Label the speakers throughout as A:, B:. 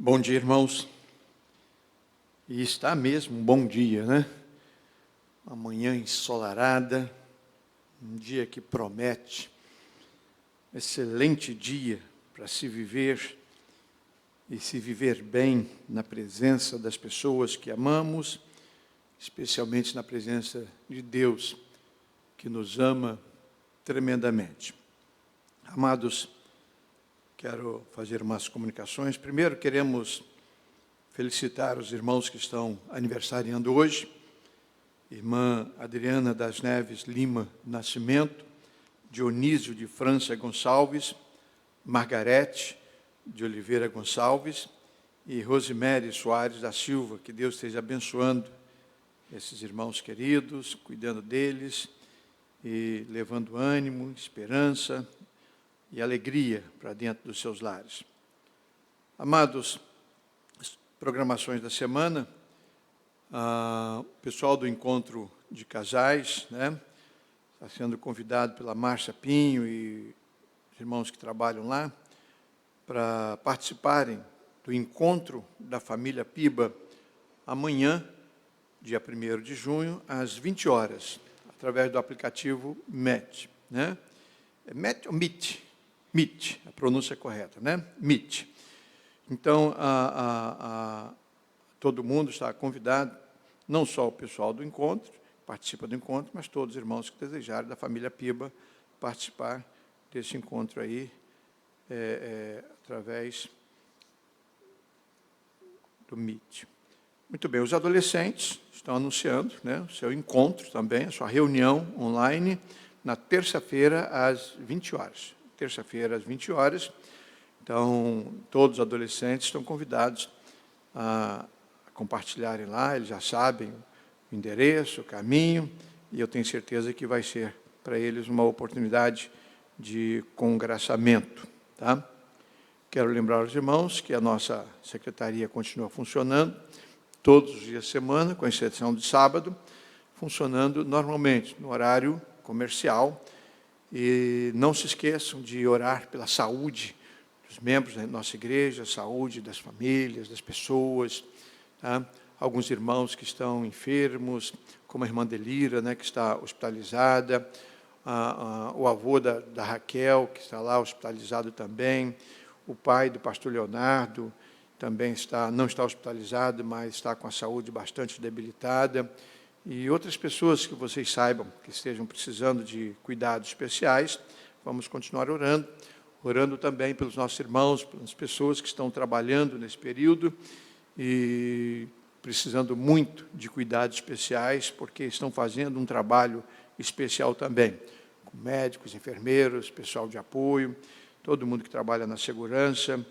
A: Bom dia, irmãos. E está mesmo um bom dia, né? Uma manhã ensolarada, um dia que promete, excelente dia para se viver e se viver bem na presença das pessoas que amamos, especialmente na presença de Deus, que nos ama tremendamente. Amados, quero fazer umas comunicações. Primeiro, queremos felicitar os irmãos que estão aniversariando hoje. Irmã Adriana das Neves Lima Nascimento, Dionísio de França Gonçalves, Margarete de Oliveira Gonçalves e Rosemary Soares da Silva. Que Deus esteja abençoando esses irmãos queridos, cuidando deles e levando ânimo, esperança e alegria para dentro dos seus lares. Amados, as programações da semana, o pessoal do encontro de casais, né, está sendo convidado pela Márcia Pinho e os irmãos que trabalham lá, para participarem do encontro da família Piba, amanhã, dia 1º de junho, às 20 horas, através do aplicativo Meet, né? É Meet ou Meet? Meet, a pronúncia correta, né? Meet. Então, todo mundo está convidado, não só o pessoal do encontro, participa do encontro, mas todos os irmãos que desejarem da família Piba participar desse encontro aí, através do Meet. Muito bem, os adolescentes estão anunciando, né, o seu encontro também, a sua reunião online, na terça-feira, às 20 horas. Terça-feira, às 20 horas. Então, todos os adolescentes estão convidados a compartilharem lá, eles já sabem o endereço, o caminho, e eu tenho certeza que vai ser para eles uma oportunidade de congraçamento. Tá? Quero lembrar aos irmãos que a nossa secretaria continua funcionando todos os dias da semana, com exceção de sábado, funcionando normalmente, no horário comercial. E não se esqueçam de orar pela saúde dos membros da nossa igreja, saúde das famílias, das pessoas. Tá? Alguns irmãos que estão enfermos, como a irmã Delira, né, que está hospitalizada, o avô da Raquel, que está lá hospitalizado também, o pai do pastor Leonardo também não está hospitalizado, mas está com a saúde bastante debilitada, e outras pessoas que vocês saibam que estejam precisando de cuidados especiais. Vamos continuar orando também pelos nossos irmãos, pelas pessoas que estão trabalhando nesse período e precisando muito de cuidados especiais, porque estão fazendo um trabalho especial também, com médicos, enfermeiros, pessoal de apoio, todo mundo que trabalha na segurança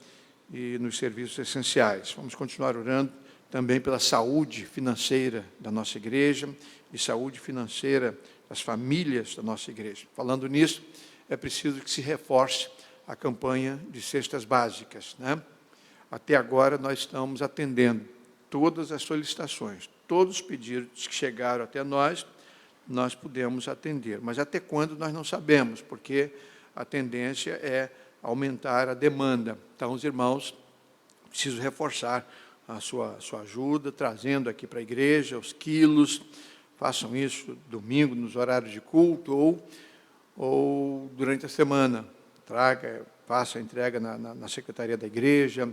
A: e nos serviços essenciais. Vamos continuar orando também pela saúde financeira da nossa igreja e saúde financeira das famílias da nossa igreja. Falando nisso, é preciso que se reforce a campanha de cestas básicas, né? Até agora, nós estamos atendendo todas as solicitações, todos os pedidos que chegaram até nós pudemos atender. Mas até quando, nós não sabemos, porque a tendência é aumentar a demanda. Então, os irmãos precisam reforçar a sua ajuda, trazendo aqui para a igreja os quilos. Façam isso domingo, nos horários de culto, ou durante a semana. Faça a entrega na secretaria da igreja.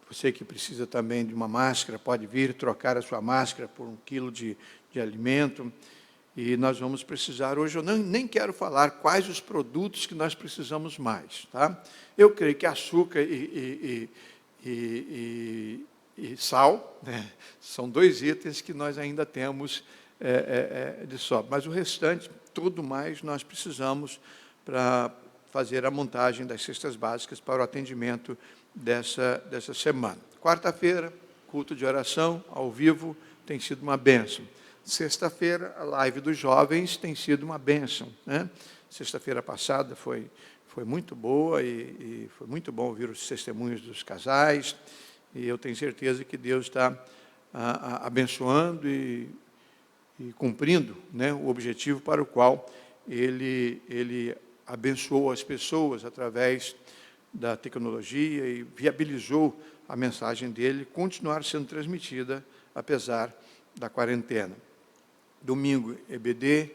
A: Você que precisa também de uma máscara, pode vir trocar a sua máscara por 1 quilo de alimento. E nós vamos precisar, hoje eu nem quero falar quais os produtos que nós precisamos mais. Tá? Eu creio que açúcar e sal, né, são 2 itens que nós ainda temos de sobra. Mas o restante, tudo mais, nós precisamos para fazer a montagem das cestas básicas para o atendimento dessa semana. Quarta-feira, culto de oração, ao vivo, tem sido uma bênção. Sexta-feira, a live dos jovens tem sido uma bênção, né? Sexta-feira passada foi muito boa e foi muito bom ouvir os testemunhos dos casais, e eu tenho certeza que Deus está abençoando e cumprindo, né, o objetivo para o qual Ele abençoou as pessoas através da tecnologia e viabilizou a mensagem dele continuar sendo transmitida, apesar da quarentena. Domingo, EBD,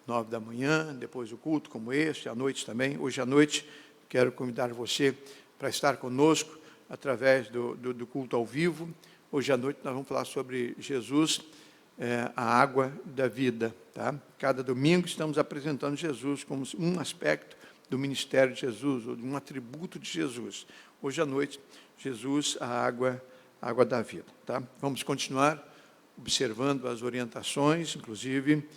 A: 9 da manhã, depois o culto como este, à noite também. Hoje à noite, quero convidar você para estar conosco através do culto ao vivo. Hoje à noite nós vamos falar sobre Jesus, a água da vida. Tá? Cada domingo estamos apresentando Jesus como um aspecto do ministério de Jesus, ou de um atributo de Jesus. Hoje à noite, Jesus, a água da vida. Tá? Vamos continuar observando as orientações, inclusive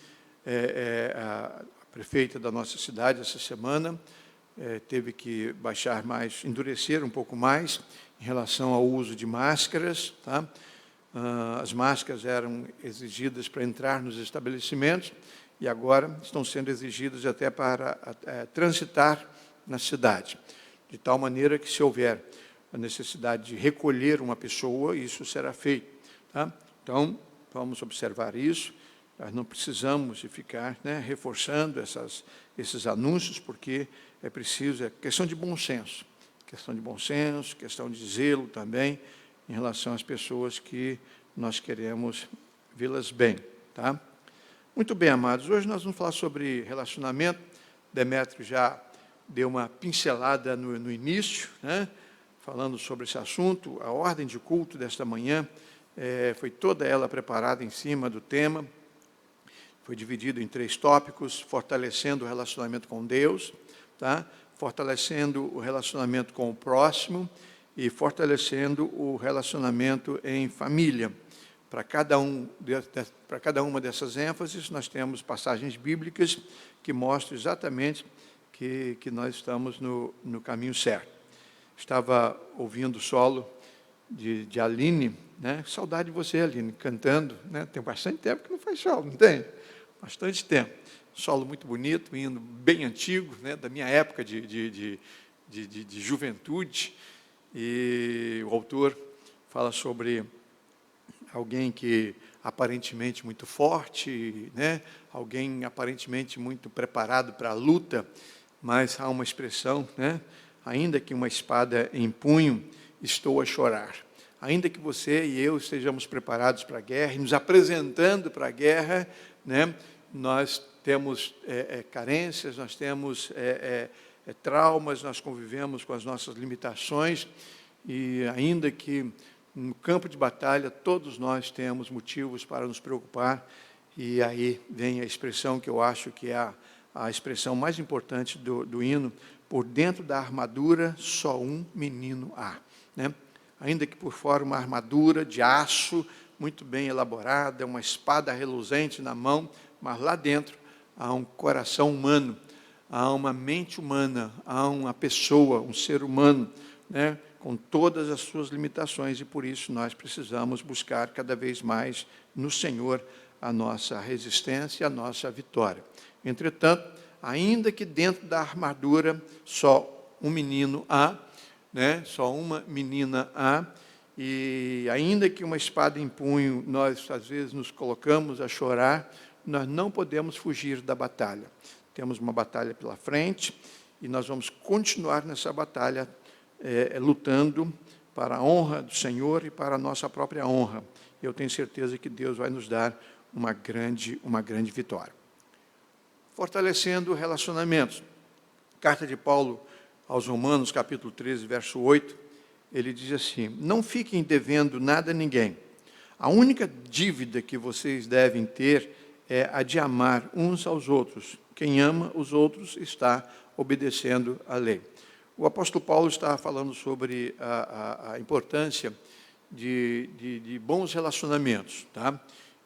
A: a prefeita da nossa cidade, essa semana, teve que baixar mais, endurecer um pouco mais em relação ao uso de máscaras. Tá? As máscaras eram exigidas para entrar nos estabelecimentos e agora estão sendo exigidas até para transitar na cidade, de tal maneira que, se houver a necessidade de recolher uma pessoa, isso será feito. Tá? Então, vamos observar isso. Nós não precisamos de ficar reforçando esses anúncios, porque é preciso, é questão de bom senso, questão de zelo também, em relação às pessoas que nós queremos vê-las bem. Tá? Muito bem, amados, hoje nós vamos falar sobre relacionamento. Demétrio já deu uma pincelada no início, falando sobre esse assunto. A ordem de culto desta manhã foi toda ela preparada em cima do tema. Foi dividido em 3 tópicos: fortalecendo o relacionamento com Deus, tá? Fortalecendo o relacionamento com o próximo e fortalecendo o relacionamento em família. Para cada uma dessas ênfases, nós temos passagens bíblicas que mostram exatamente que nós estamos no caminho certo. Estava ouvindo o solo de Aline, Saudade de você, Aline, cantando, Tem bastante tempo que não faz solo, não tem? Bastante tempo. Solo muito bonito, hino bem antigo, da minha época de juventude. E o autor fala sobre alguém que aparentemente muito forte, alguém aparentemente muito preparado para a luta, mas há uma expressão, ainda que uma espada em punho, estou a chorar. Ainda que você e eu estejamos preparados para a guerra e nos apresentando para a guerra, nós temos carências, nós temos traumas, nós convivemos com as nossas limitações, e ainda que no campo de batalha todos nós temos motivos para nos preocupar, e aí vem a expressão que eu acho que é a expressão mais importante do hino: por dentro da armadura só um menino há. Ainda que por fora uma armadura de aço, muito bem elaborada, uma espada reluzente na mão, mas lá dentro há um coração humano, há uma mente humana, há uma pessoa, um ser humano, com todas as suas limitações, e por isso nós precisamos buscar cada vez mais no Senhor a nossa resistência, a nossa vitória. Entretanto, ainda que dentro da armadura só um menino há, só uma menina há, e ainda que uma espada em punho, nós às vezes nos colocamos a chorar, nós não podemos fugir da batalha. Temos uma batalha pela frente, e nós vamos continuar nessa batalha, lutando para a honra do Senhor e para a nossa própria honra. Eu tenho certeza que Deus vai nos dar uma grande vitória. Fortalecendo relacionamentos. Carta de Paulo aos Romanos, capítulo 13, verso 8, ele diz assim: não fiquem devendo nada a ninguém. A única dívida que vocês devem ter é a de amar uns aos outros. Quem ama os outros está obedecendo à lei. O apóstolo Paulo está falando sobre a importância de bons relacionamentos. Tá?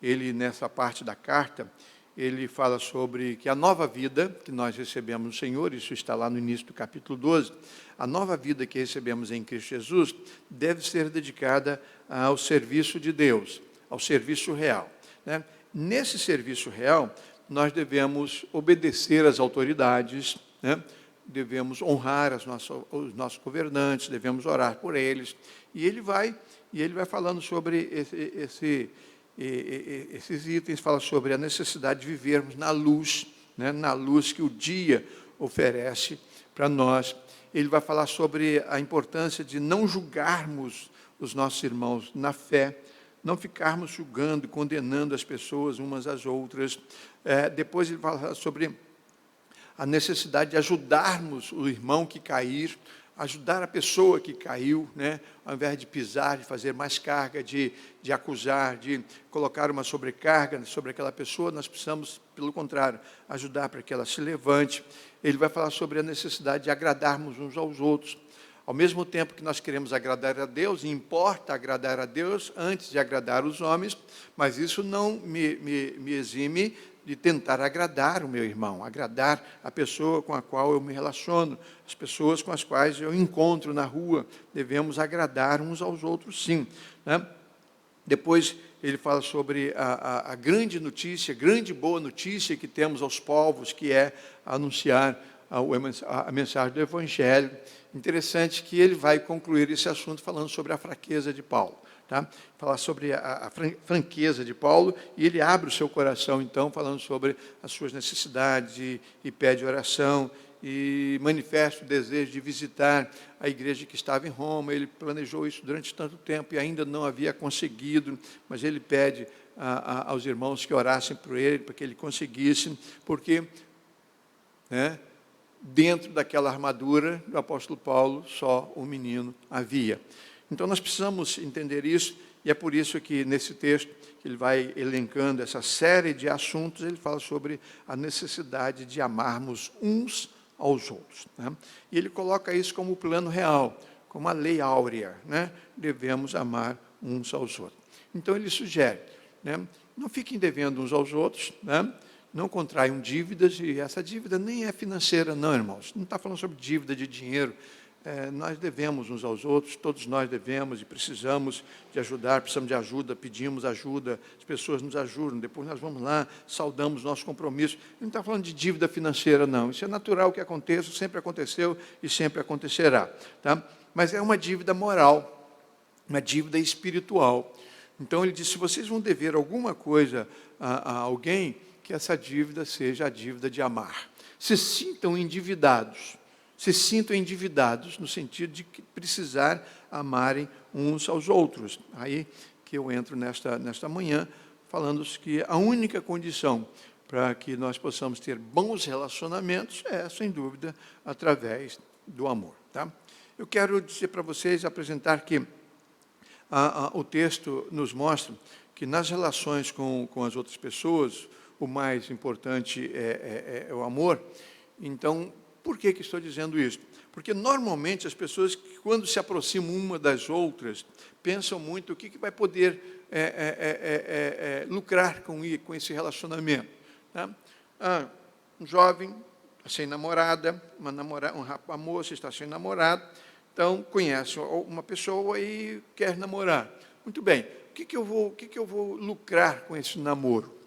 A: Ele, nessa parte da carta, ele fala sobre que a nova vida que nós recebemos no Senhor, isso está lá no início do capítulo 12, a nova vida que recebemos em Cristo Jesus deve ser dedicada ao serviço de Deus, ao serviço real. Nesse serviço real, nós devemos obedecer às autoridades, devemos honrar os nossos governantes, devemos orar por eles, e ele vai falando sobre esses itens, fala sobre a necessidade de vivermos na luz, na luz que o dia oferece para nós, ele vai falar sobre a importância de não julgarmos os nossos irmãos na fé, não ficarmos julgando e condenando as pessoas umas às outras. Depois ele vai falar sobre a necessidade de ajudarmos o irmão que cair, ajudar a pessoa que caiu, né? Ao invés de pisar, de fazer mais carga, de acusar, de colocar uma sobrecarga sobre aquela pessoa, nós precisamos, pelo contrário, ajudar para que ela se levante. Ele vai falar sobre a necessidade de agradarmos uns aos outros. Ao mesmo tempo que nós queremos agradar a Deus, e importa agradar a Deus antes de agradar os homens, mas isso não me exime de tentar agradar o meu irmão, agradar a pessoa com a qual eu me relaciono, as pessoas com as quais eu encontro na rua. Devemos agradar uns aos outros, sim, né? Depois ele fala sobre a grande notícia, grande boa notícia que temos aos povos, que é anunciar a mensagem do Evangelho. Interessante que ele vai concluir esse assunto falando sobre a fraqueza de Paulo. Tá? Falar sobre a franqueza de Paulo, e ele abre o seu coração, então, falando sobre as suas necessidades, e pede oração, e manifesta o desejo de visitar a igreja que estava em Roma. Ele planejou isso durante tanto tempo e ainda não havia conseguido, mas ele pede aos irmãos que orassem por ele, para que ele conseguisse, porque, né, dentro daquela armadura do apóstolo Paulo, só um menino havia. Então, nós precisamos entender isso, e é por isso que, nesse texto, ele vai elencando essa série de assuntos, ele fala sobre a necessidade de amarmos uns aos outros, né? E ele coloca isso como o plano real, como a lei áurea, né? Devemos amar uns aos outros. Então, ele sugere, né? Não fiquem devendo uns aos outros, né? Não contraiam dívidas, e essa dívida nem é financeira, não, irmãos. Não está falando sobre dívida de dinheiro. Nós devemos uns aos outros, todos nós devemos e precisamos de ajudar, precisamos de ajuda, pedimos ajuda, as pessoas nos ajudam, depois nós vamos lá, saudamos nosso compromisso. Não está falando de dívida financeira, não. Isso é natural que aconteça, sempre aconteceu e sempre acontecerá. Tá? Mas é uma dívida moral, uma dívida espiritual. Então, ele diz, se vocês vão dever alguma coisa a alguém, que essa dívida seja a dívida de amar. Se sintam endividados no sentido de que precisar amarem uns aos outros. Aí que eu entro nesta manhã, falando que a única condição para que nós possamos ter bons relacionamentos é, sem dúvida, através do amor. Tá? Eu quero dizer para vocês, apresentar que o texto nos mostra que nas relações com as outras pessoas, o mais importante é o amor. Então, por que estou dizendo isso? Porque, normalmente, as pessoas, quando se aproximam uma das outras, pensam muito o que vai poder lucrar com esse relacionamento. Tá? Um jovem sem namorada, uma moça está sem namorado, então conhece uma pessoa e quer namorar. Muito bem, o que eu vou lucrar com esse namoro?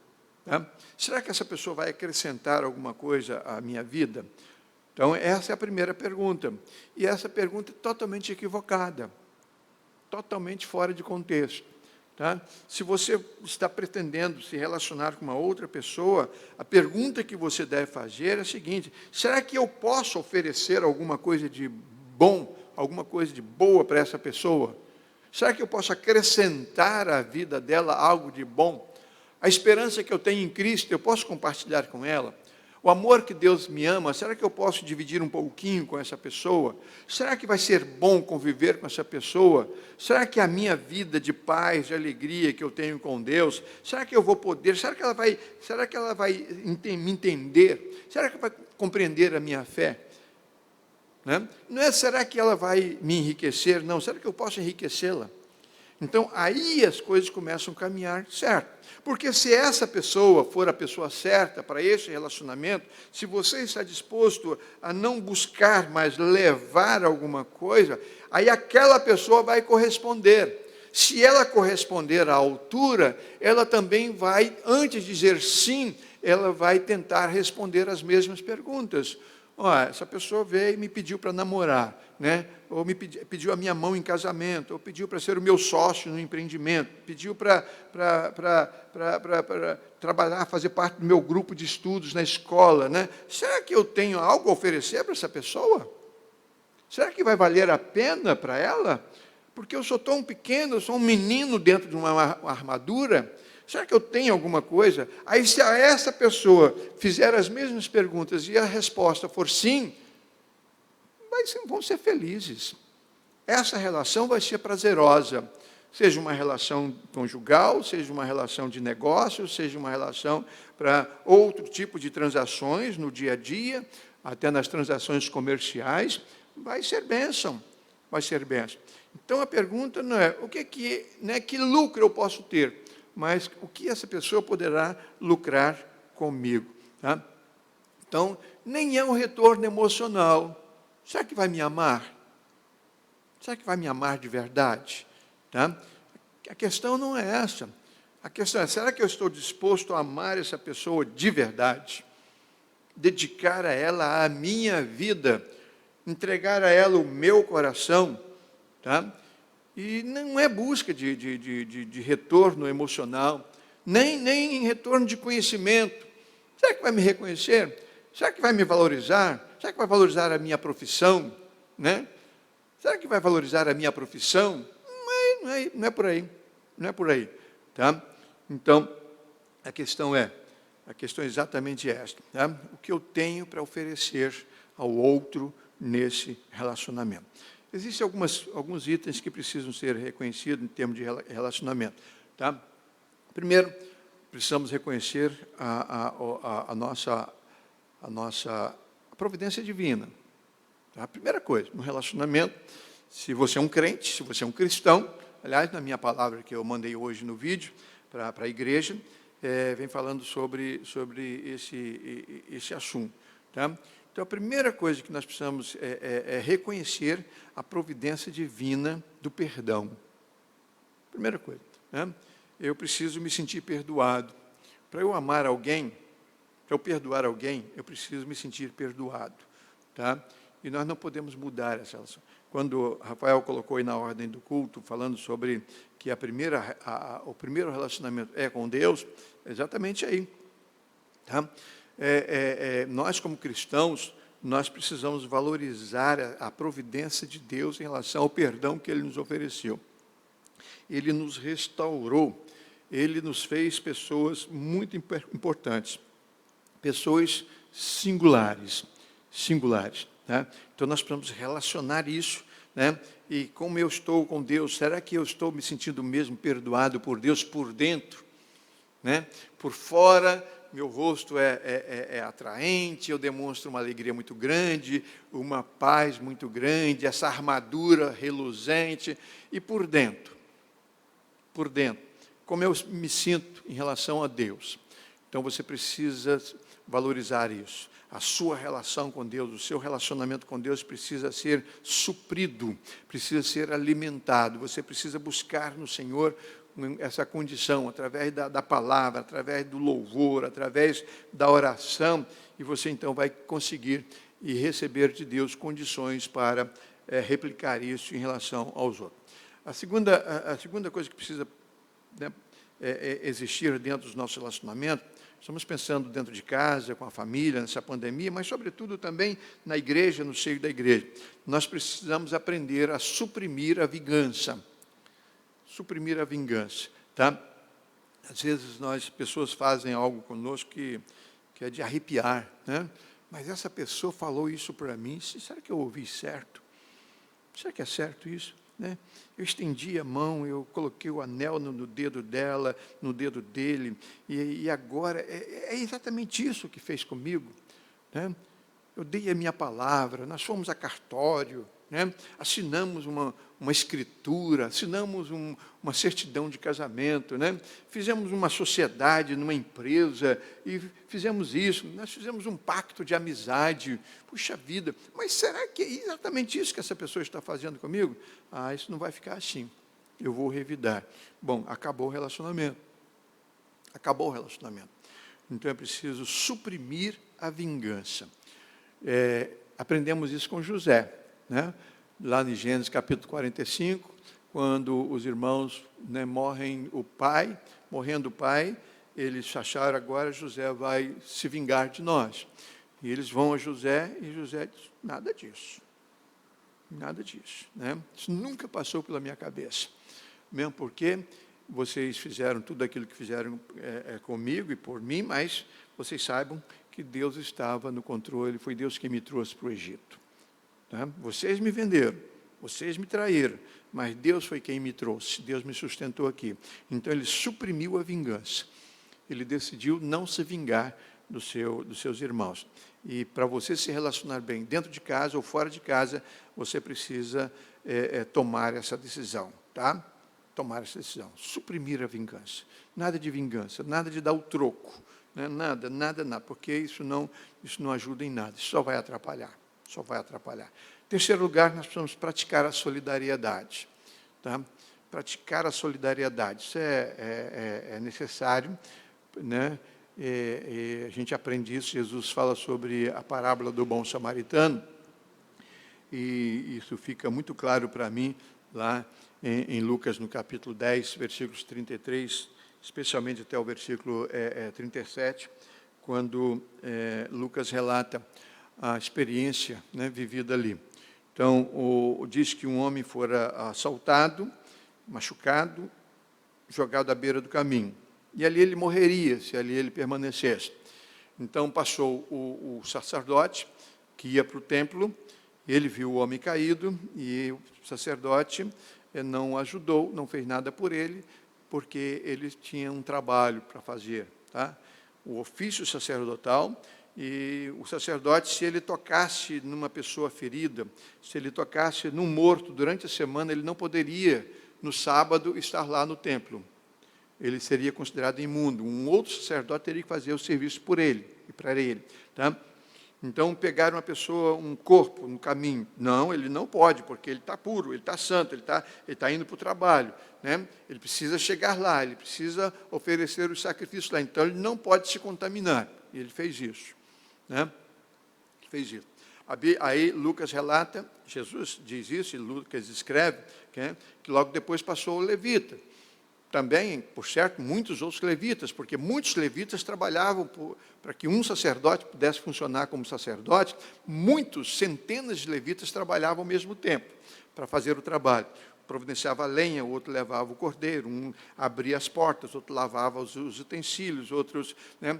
A: Tá? Será que essa pessoa vai acrescentar alguma coisa à minha vida? Então, essa é a primeira pergunta. E essa pergunta é totalmente equivocada, totalmente fora de contexto. Tá? Se você está pretendendo se relacionar com uma outra pessoa, a pergunta que você deve fazer é a seguinte: será que eu posso oferecer alguma coisa de bom, alguma coisa de boa para essa pessoa? Será que eu posso acrescentar à vida dela algo de bom? A esperança que eu tenho em Cristo, eu posso compartilhar com ela? O amor que Deus me ama, será que eu posso dividir um pouquinho com essa pessoa? Vai ser bom conviver com essa pessoa? Será que a minha vida de paz, de alegria que eu tenho com Deus, será que eu vou poder, será que ela vai me entender? Será que vai compreender a minha fé? Né? Não é será que ela vai me enriquecer? Não, será que eu posso enriquecê-la? Então, aí as coisas começam a caminhar certo. Porque se essa pessoa for a pessoa certa para esse relacionamento, se você está disposto a não buscar, mas levar alguma coisa, aí aquela pessoa vai corresponder. Se ela corresponder à altura, ela também vai, antes de dizer sim, ela vai tentar responder as mesmas perguntas. Essa pessoa veio e me pediu para namorar, né? Ou me pediu a minha mão em casamento, ou pediu para ser o meu sócio no empreendimento, pediu para trabalhar, fazer parte do meu grupo de estudos na escola, né? Será que eu tenho algo a oferecer para essa pessoa? Será que vai valer a pena para ela? Porque eu sou tão pequeno, eu sou um menino dentro de uma armadura. Será que eu tenho alguma coisa? Aí, se a essa pessoa fizer as mesmas perguntas e a resposta for sim, vão ser felizes. Essa relação vai ser prazerosa. Seja uma relação conjugal, seja uma relação de negócio, seja uma relação para outro tipo de transações no dia a dia, até nas transações comerciais, vai ser bênção. Vai ser bênção. Então, a pergunta não é que lucro eu posso ter, mas o que essa pessoa poderá lucrar comigo. Tá? Então, nem é um retorno emocional. Será que vai me amar? Será que vai me amar de verdade? Tá? A questão não é essa. A questão é, será que eu estou disposto a amar essa pessoa de verdade? Dedicar a ela a minha vida, entregar a ela o meu coração, tá? E não é busca de retorno emocional, nem retorno de conhecimento. Será que vai me reconhecer? Será que vai me valorizar? Será que vai valorizar a minha profissão? Né? Será que vai valorizar a minha profissão? Não é por aí. Não é por aí. Tá? Então, a questão é exatamente esta. Tá? O que eu tenho para oferecer ao outro nesse relacionamento? Existem alguns itens que precisam ser reconhecidos em termos de relacionamento. Tá? Primeiro, precisamos reconhecer a nossa providência divina. Tá? A primeira coisa, no relacionamento, se você é um crente, se você é um cristão, aliás, na minha palavra que eu mandei hoje no vídeo para a igreja, vem falando sobre esse assunto. Tá? Então, a primeira coisa que nós precisamos é reconhecer a providência divina do perdão. Primeira coisa. Né? Eu preciso me sentir perdoado. Para eu amar alguém, para eu perdoar alguém, eu preciso me sentir perdoado. Tá? E nós não podemos mudar essa relação. Quando Rafael colocou aí na ordem do culto, falando sobre que o primeiro relacionamento é com Deus, é exatamente aí. Tá? Nós, como cristãos, nós precisamos valorizar a providência de Deus em relação ao perdão que Ele nos ofereceu. Ele nos restaurou, Ele nos fez pessoas muito importantes, pessoas singulares. Né? Então, nós precisamos relacionar isso, né? E como eu estou com Deus, será que eu estou me sentindo mesmo perdoado por Deus por dentro? Né? Por fora, meu rosto é atraente, eu demonstro uma alegria muito grande, uma paz muito grande, essa armadura reluzente. E por dentro, como eu me sinto em relação a Deus? Então, você precisa valorizar isso. A sua relação com Deus, o seu relacionamento com Deus precisa ser suprido, precisa ser alimentado. Você precisa buscar no Senhor essa condição, através da palavra, através do louvor, através da oração, e você então vai conseguir e receber de Deus condições para replicar isso em relação aos outros. A segunda coisa que precisa existir dentro dos nossos relacionamentos, estamos pensando dentro de casa, com a família, nessa pandemia, mas, sobretudo, também na igreja, no seio da igreja. Nós precisamos aprender a suprimir a vingança. Suprimir a vingança. Tá? Às vezes, pessoas fazem algo conosco que é de arrepiar. Né? Mas essa pessoa falou isso para mim, será que eu ouvi certo? Será que é certo isso? Né? Eu estendi a mão, eu coloquei o anel no dedo dela, no dedo dele, e agora é exatamente isso que fez comigo. Né? Eu dei a minha palavra, nós fomos a cartório, né? Assinamos uma escritura, assinamos uma certidão de casamento, né? Fizemos uma sociedade numa empresa e fizemos isso, nós fizemos um pacto de amizade. Puxa vida, mas será que é exatamente isso que essa pessoa está fazendo comigo? Isso não vai ficar assim, eu vou revidar. Bom, acabou o relacionamento. Acabou o relacionamento. Então é preciso suprimir a vingança. Aprendemos isso com José. Né? Lá em Gênesis capítulo 45, quando os irmãos morrendo o pai, eles acharam agora José vai se vingar de nós. E eles vão a José, e José diz, nada disso. Nada disso, né? Isso nunca passou pela minha cabeça. Mesmo porque vocês fizeram tudo aquilo que fizeram comigo e por mim, mas vocês saibam que Deus estava no controle, foi Deus que me trouxe para o Egito. Tá? Vocês me venderam, vocês me traíram, mas Deus foi quem me trouxe, Deus me sustentou aqui. Então, ele suprimiu a vingança. Ele decidiu não se vingar dos seus irmãos. E para você se relacionar bem dentro de casa ou fora de casa, você precisa tomar essa decisão, tá? Tomar essa decisão, suprimir a vingança. Nada de vingança, nada de dar o troco, né? Nada, porque isso não ajuda em nada, isso só vai atrapalhar, Terceiro lugar, nós precisamos praticar a solidariedade, tá? Praticar a solidariedade, isso é necessário, né? A gente aprende isso, Jesus fala sobre a parábola do bom samaritano, e isso fica muito claro para mim, lá em Lucas, no capítulo 10, versículos 33, especialmente até o versículo 37, quando Lucas relata a experiência, né, vivida ali. Então, diz que um homem fora assaltado, machucado, jogado à beira do caminho. E ali ele morreria, se ali ele permanecesse. Então, passou o sacerdote, que ia para o templo, ele viu o homem caído, e o sacerdote não o ajudou, não fez nada por ele, porque ele tinha um trabalho para fazer, tá? O ofício sacerdotal, e o sacerdote, se ele tocasse numa pessoa ferida, se ele tocasse num morto durante a semana, ele não poderia, no sábado, estar lá no templo. Ele seria considerado imundo. Um outro sacerdote teria que fazer o serviço por ele e para ele, tá? Então, pegar uma pessoa, um corpo, no caminho. Não, ele não pode, porque ele está puro, ele está santo, ele está indo para o trabalho, né? Ele precisa chegar lá, ele precisa oferecer os sacrifícios lá. Então, ele não pode se contaminar. E ele fez isso, né? Fez isso. Aí, Lucas relata, Jesus diz isso, e Lucas escreve, que logo depois passou o levita. Também, por certo, muitos outros levitas, porque muitos levitas trabalhavam para que um sacerdote pudesse funcionar como sacerdote, centenas de levitas trabalhavam ao mesmo tempo para fazer o trabalho. Providenciava a lenha, o outro levava o cordeiro, um abria as portas, outro lavava os utensílios, outros, né,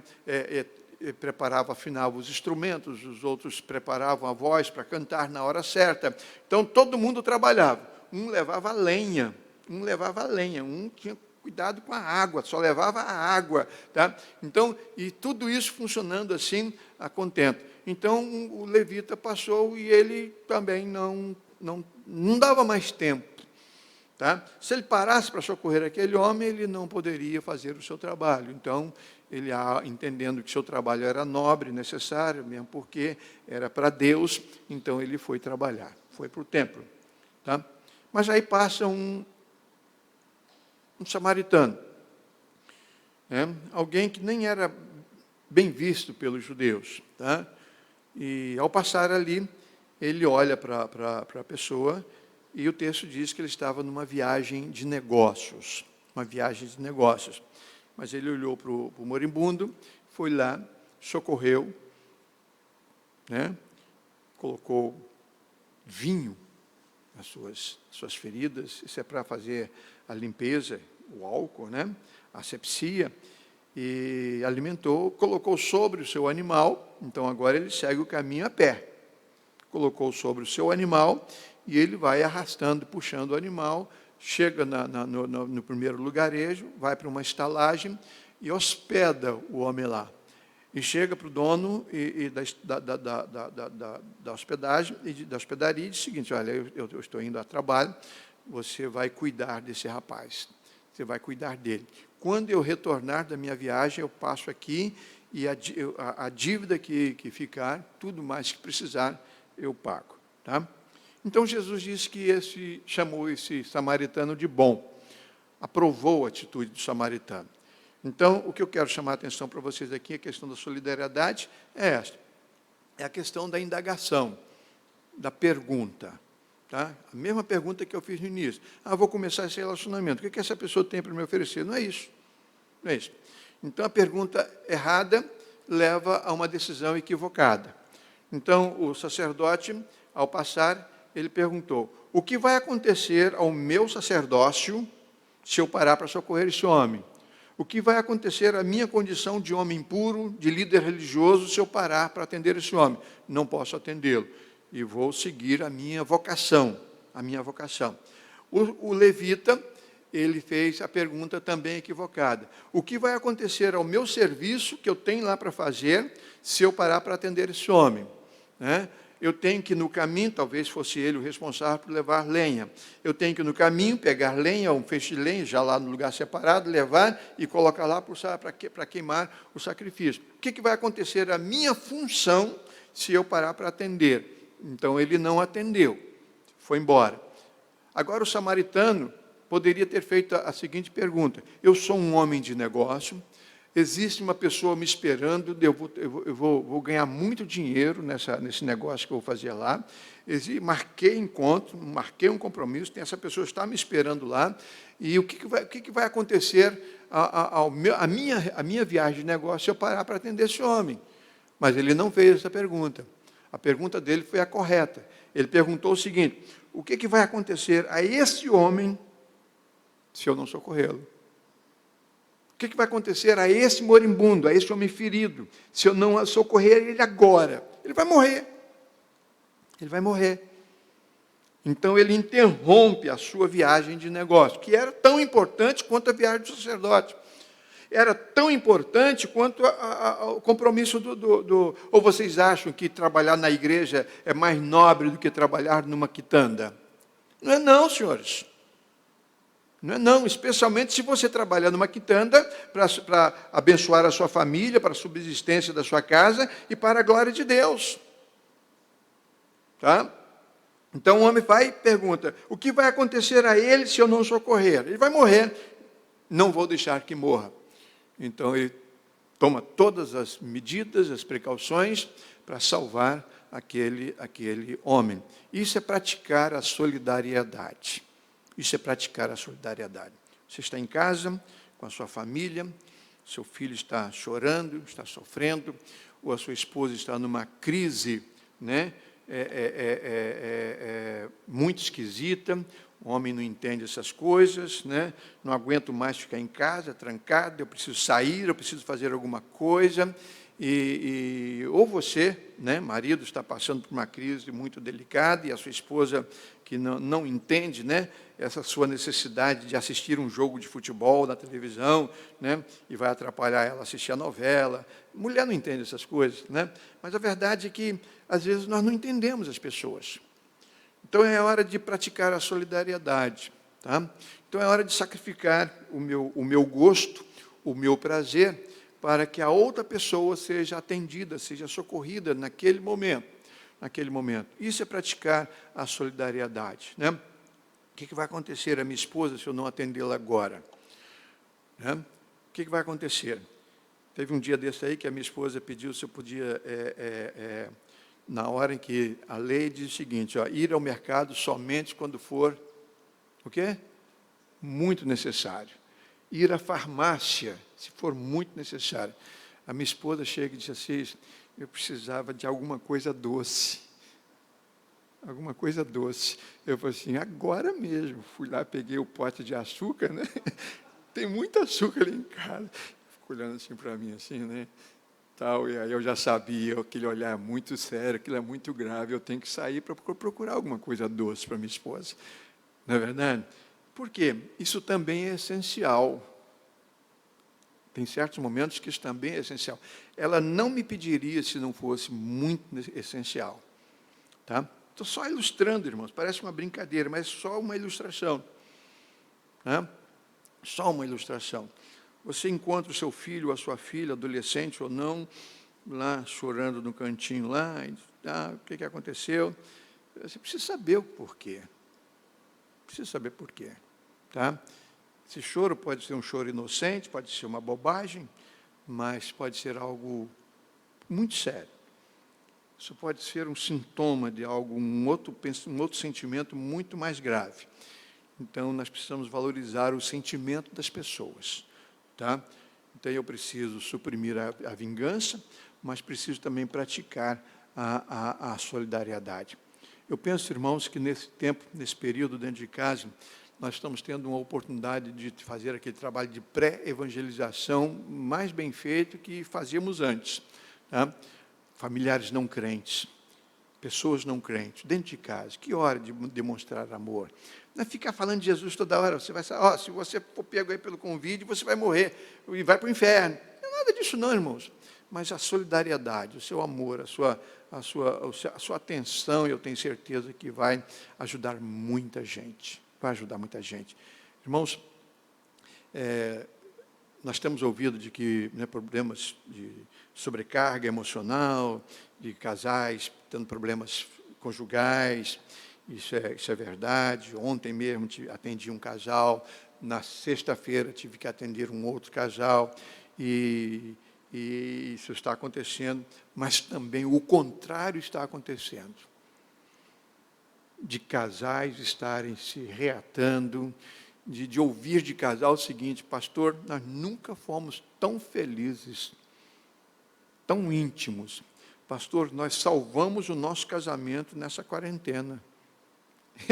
A: preparava, afinava os instrumentos, os outros preparavam a voz para cantar na hora certa. Então, todo mundo trabalhava. Um levava a lenha, um tinha cuidado com a água, só levava a água, tá? Então, e tudo isso funcionando assim, a contento. Então, o levita passou e ele também não dava mais tempo, tá? Se ele parasse para socorrer aquele homem, ele não poderia fazer o seu trabalho. Então, ele, entendendo que seu trabalho era nobre, necessário, mesmo porque era para Deus, então ele foi trabalhar, foi para o templo, tá? Mas aí passa um samaritano, né? Alguém que nem era bem visto pelos judeus, tá? E ao passar ali, ele olha para a pessoa, e o texto diz que ele estava numa viagem de negócios, mas ele olhou para o moribundo, foi lá, socorreu, né? Colocou vinho as suas feridas, isso é para fazer a limpeza, o álcool, né? A asepsia, e alimentou, colocou sobre o seu animal. Então agora ele segue o caminho a pé. Colocou sobre o seu animal e ele vai arrastando, puxando o animal, chega no primeiro lugarejo, vai para uma estalagem e hospeda o homem lá. E chega para o dono da hospedagem, da hospedaria, e diz o seguinte: olha, eu estou indo a trabalho, você vai cuidar desse rapaz, você vai cuidar dele. Quando eu retornar da minha viagem, eu passo aqui, e a dívida que ficar, tudo mais que precisar, eu pago. Tá? Então, Jesus disse que chamou esse samaritano de bom, aprovou a atitude do samaritano. Então, o que eu quero chamar a atenção para vocês aqui, a questão da solidariedade, é esta. É a questão da indagação, da pergunta. Tá? A mesma pergunta que eu fiz no início. Vou começar esse relacionamento. O que essa pessoa tem para me oferecer? Não é isso. Não é isso. Então, a pergunta errada leva a uma decisão equivocada. Então, o sacerdote, ao passar, ele perguntou: o que vai acontecer ao meu sacerdócio se eu parar para socorrer esse homem? O que vai acontecer à minha condição de homem puro, de líder religioso, se eu parar para atender esse homem? Não posso atendê-lo. E vou seguir a minha vocação. A minha vocação. O levita, ele fez a pergunta também equivocada. O que vai acontecer ao meu serviço que eu tenho lá para fazer se eu parar para atender esse homem? Né? Eu tenho que, no caminho, talvez fosse ele o responsável por levar lenha. Eu tenho que, no caminho, pegar lenha, um feixe de lenha, já lá no lugar separado, levar e colocar lá para queimar o sacrifício. O que vai acontecer à minha função se eu parar para atender? Então, ele não atendeu, foi embora. Agora, o samaritano poderia ter feito a seguinte pergunta: eu sou um homem de negócio, existe uma pessoa me esperando, eu vou ganhar muito dinheiro nesse negócio que eu vou fazer lá. Marquei encontro, marquei um compromisso, essa pessoa está me esperando lá, e o que vai acontecer à minha viagem de negócio se eu parar para atender esse homem? Mas ele não fez essa pergunta. A pergunta dele foi a correta. Ele perguntou o seguinte: o que vai acontecer a esse homem se eu não socorrê-lo? O que vai acontecer a esse moribundo, a esse homem ferido, se eu não socorrer ele agora? Ele vai morrer. Ele vai morrer. Então, ele interrompe a sua viagem de negócio, que era tão importante quanto a viagem do sacerdote. Era tão importante quanto o compromisso Ou vocês acham que trabalhar na igreja é mais nobre do que trabalhar numa quitanda? Não é não, senhores. Não é não, especialmente se você trabalha numa quitanda para abençoar a sua família, para a subsistência da sua casa e para a glória de Deus. Tá? Então o homem vai e pergunta: o que vai acontecer a ele se eu não socorrer? Ele vai morrer. Não vou deixar que morra. Então ele toma todas as medidas, as precauções para salvar aquele homem. Isso é praticar a solidariedade. Isso é praticar a solidariedade. Você está em casa, com a sua família, seu filho está chorando, está sofrendo, ou a sua esposa está numa crise, né, muito esquisita, o homem não entende essas coisas, né, não aguento mais ficar em casa, trancado, eu preciso sair, eu preciso fazer alguma coisa. Ou você, né, marido, está passando por uma crise muito delicada e a sua esposa que não entende, né, essa sua necessidade de assistir um jogo de futebol na televisão, né, e vai atrapalhar ela assistir a novela. Mulher não entende essas coisas, né? Mas a verdade é que, às vezes, nós não entendemos as pessoas. Então, é hora de praticar a solidariedade. Tá? Então, é hora de sacrificar o meu gosto, o meu prazer, para que a outra pessoa seja atendida, seja socorrida naquele momento. Isso é praticar a solidariedade. Né? O que vai acontecer à minha esposa se eu não atendê-la agora? Né? O que vai acontecer? Teve um dia desse aí que a minha esposa pediu se eu podia, na hora em que a lei diz o seguinte, ir ao mercado somente quando for, o quê? Muito necessário. Ir à farmácia, se for muito necessário. A minha esposa chega e diz assim: eu precisava de alguma coisa doce. Alguma coisa doce. Eu falei assim: agora mesmo. Fui lá, peguei o pote de açúcar, né? Tem muito açúcar ali em casa. Ficou olhando assim para mim, assim, né? Tal, e aí eu já sabia, aquele olhar muito sério, aquilo é muito grave, eu tenho que sair para procurar alguma coisa doce para minha esposa. Não é verdade? Por quê? Isso também é essencial. Tem certos momentos que isso também é essencial. Ela não me pediria se não fosse muito essencial. Tá? Estou só ilustrando, irmãos. Parece uma brincadeira, mas é só uma ilustração. Né? Só uma ilustração. Você encontra o seu filho ou a sua filha, adolescente ou não, lá chorando no cantinho lá, e diz, o que aconteceu? Você precisa saber o porquê. Precisa saber porquê. Tá? Esse choro pode ser um choro inocente, pode ser uma bobagem, mas pode ser algo muito sério. Isso pode ser um sintoma de algo, um outro sentimento muito mais grave. Então, nós precisamos valorizar o sentimento das pessoas. Tá? Então, eu preciso suprimir a vingança, mas preciso também praticar a solidariedade. Eu penso, irmãos, que nesse tempo, nesse período dentro de casa, nós estamos tendo uma oportunidade de fazer aquele trabalho de pré-evangelização mais bem feito que fazíamos antes. Tá? Familiares não crentes, pessoas não crentes, dentro de casa, que hora de demonstrar amor. Não é ficar falando de Jesus toda hora, você vai saber, se você for pego aí pelo convite, você vai morrer e vai para o inferno. Não é nada disso não, irmãos. Mas a solidariedade, o seu amor, a sua atenção, eu tenho certeza que vai ajudar muita gente. Vai ajudar muita gente. Irmãos, nós temos ouvido de que problemas de sobrecarga emocional, de casais tendo problemas conjugais, isso é verdade. Ontem mesmo atendi um casal, na sexta-feira tive que atender um outro casal, e isso está acontecendo, mas também o contrário está acontecendo. De casais estarem se reatando, de ouvir de casal o seguinte: pastor, nós nunca fomos tão felizes, tão íntimos. Pastor, nós salvamos o nosso casamento nessa quarentena.